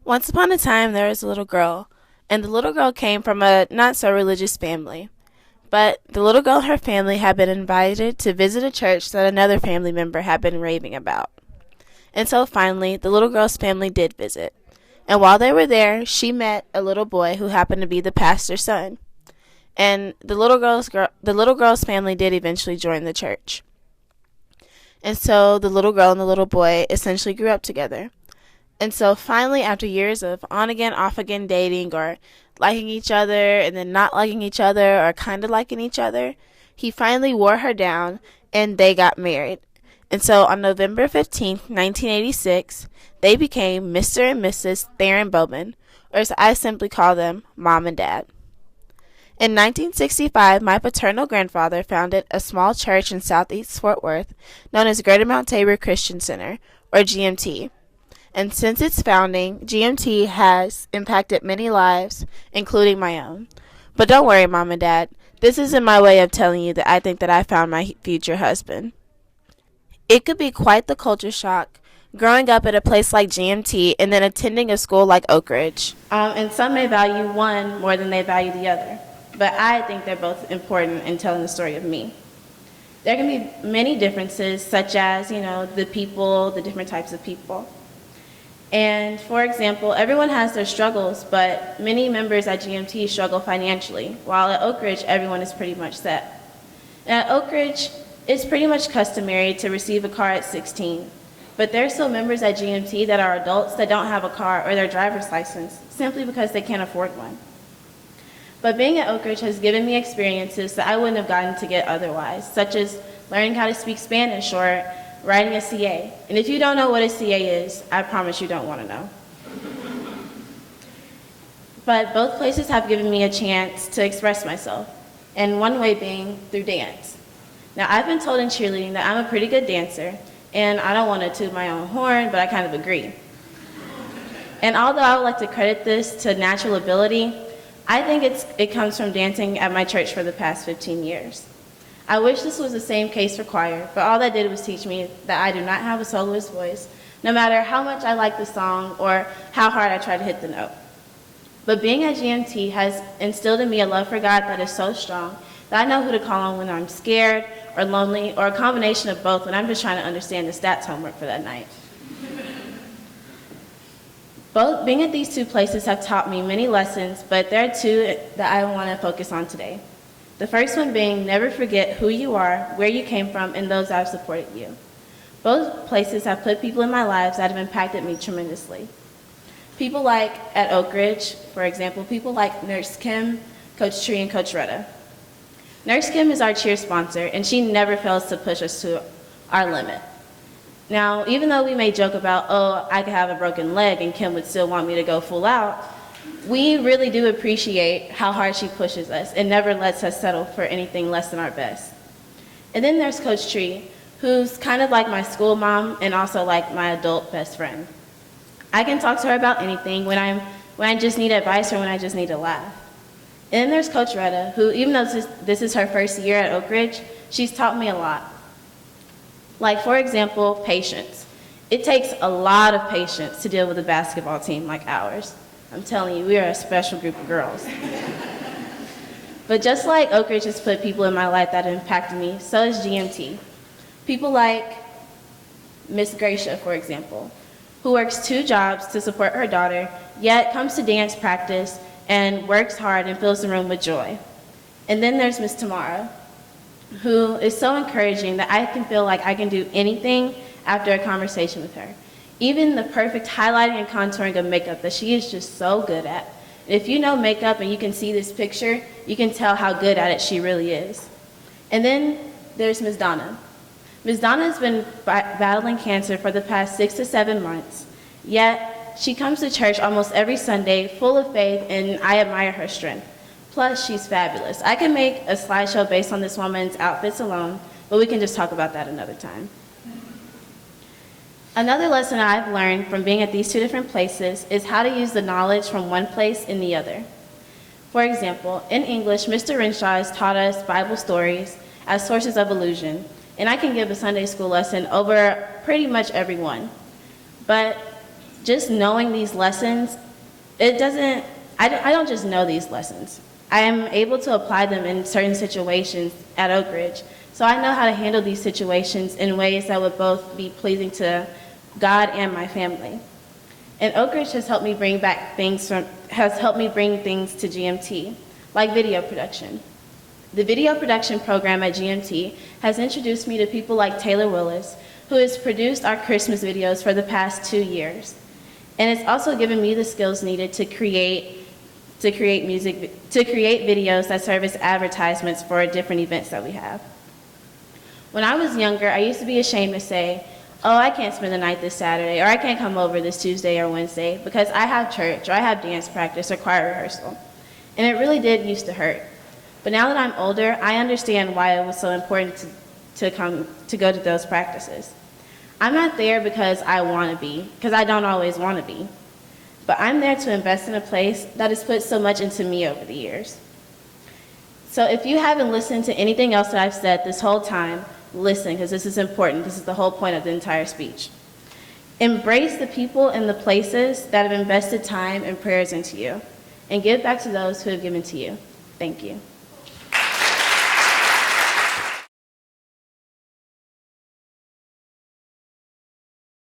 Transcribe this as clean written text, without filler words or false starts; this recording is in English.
Once upon a time, there was a little girl, and the little girl came from a not so religious family. But the little girl and her family had been invited to visit a church that another family member had been raving about. And so finally, the little girl's family did visit. And while they were there, she met a little boy who happened to be the pastor's son. And the little girl's family did eventually join the church. And so the little girl and the little boy essentially grew up together. And so finally, after years of on again, off again dating or liking each other and then not liking each other or kind of liking each other, he finally wore her down and they got married. And so on November 15th, 1986, they became Mr. and Mrs. Tiereney Bowman, or as I simply call them, Mom and Dad. In 1965, my paternal grandfather founded a small church in southeast Fort Worth known as Greater Mount Tabor Christian Center, or GMT. And since its founding, GMT has impacted many lives, including my own. But don't worry, Mom and Dad, this isn't my way of telling you that I think that I found my future husband. It could be quite the culture shock growing up at a place like GMT and then attending a school like Oakridge. And some may value one more than they value the other, but I think they're both important in telling the story of me. There can be many differences, such as, the people, the different types of people. And for example, everyone has their struggles, but many members at GMT struggle financially, while at Oakridge, everyone is pretty much set. And at Oakridge, it's pretty much customary to receive a car at 16, but there are still members at GMT that are adults that don't have a car or their driver's license, simply because they can't afford one. But being at Oakridge has given me experiences that I wouldn't have gotten to get otherwise, such as learning how to speak Spanish or writing a CA. And if you don't know what a CA is, I promise you don't want to know. But both places have given me a chance to express myself, and one way being through dance. Now, I've been told in cheerleading that I'm a pretty good dancer, and I don't want to toot my own horn, but I kind of agree. And although I would like to credit this to natural ability, I think it comes from dancing at my church for the past 15 years. I wish this was the same case for choir, but all that did was teach me that I do not have a soloist voice, no matter how much I like the song or how hard I try to hit the note. But being at GMT has instilled in me a love for God that is so strong that I know who to call on when I'm scared or lonely, or a combination of both when I'm just trying to understand the stats homework for that night. Both being at these two places have taught me many lessons, but there are two that I want to focus on today. The first one being never forget who you are, where you came from, and those that have supported you. Both places have put people in my lives that have impacted me tremendously. People like at Oakridge, for example, people like Nurse Kim, Coach Tree, and Coach Retta. Nurse Kim is our cheer sponsor, and she never fails to push us to our limit. Now, even though we may joke about, oh, I could have a broken leg and Kim would still want me to go full out, we really do appreciate how hard she pushes us and never lets us settle for anything less than our best. And then there's Coach Tree, who's kind of like my school mom and also like my adult best friend. I can talk to her about anything when I just need advice or when I just need to laugh. And then there's Coach Retta, who even though this is her first year at Oakridge, she's taught me a lot. Like, for example, patience. It takes a lot of patience to deal with a basketball team like ours. I'm telling you, we are a special group of girls. But just like Oakridge has put people in my life that have impacted me, so has GMT. People like Miss Gracia, for example, who works 2 jobs to support her daughter, yet comes to dance practice and works hard and fills the room with joy. And then there's Miss Tamara, who is so encouraging that I can feel like I can do anything after a conversation with her. Even the perfect highlighting and contouring of makeup that she is just so good at. And if you know makeup and you can see this picture, you can tell how good at it she really is. And then there's Ms. Donna. Ms. Donna has been battling cancer for the past 6 to 7 months, yet she comes to church almost every Sunday full of faith, and I admire her strength. Plus, she's fabulous. I can make a slideshow based on this woman's outfits alone, but we can just talk about that another time. Another lesson I've learned from being at these 2 different places is how to use the knowledge from one place in the other. For example, in English, Mr. Renshaw has taught us Bible stories as sources of illusion, and I can give a Sunday school lesson over pretty much every one. But just knowing these lessons, I don't just know these lessons. I am able to apply them in certain situations at Oakridge. So I know how to handle these situations in ways that would both be pleasing to God and my family. And Oakridge has helped me bring things to GMT, like video production. The video production program at GMT has introduced me to people like Taylor Willis, who has produced our Christmas videos for the past 2 years. And it's also given me the skills needed to create videos that serve as advertisements for different events that we have. When I was younger, I used to be ashamed to say, oh, I can't spend the night this Saturday, or I can't come over this Tuesday or Wednesday because I have church, or I have dance practice or choir rehearsal. And it really did used to hurt. But now that I'm older, I understand why it was so important to go to those practices. I'm not there because I want to be, because I don't always want to be. But I'm there to invest in a place that has put so much into me over the years. So if you haven't listened to anything else that I've said this whole time, listen, because this is important. This is the whole point of the entire speech. Embrace the people and the places that have invested time and prayers into you, and give back to those who have given to you. Thank you.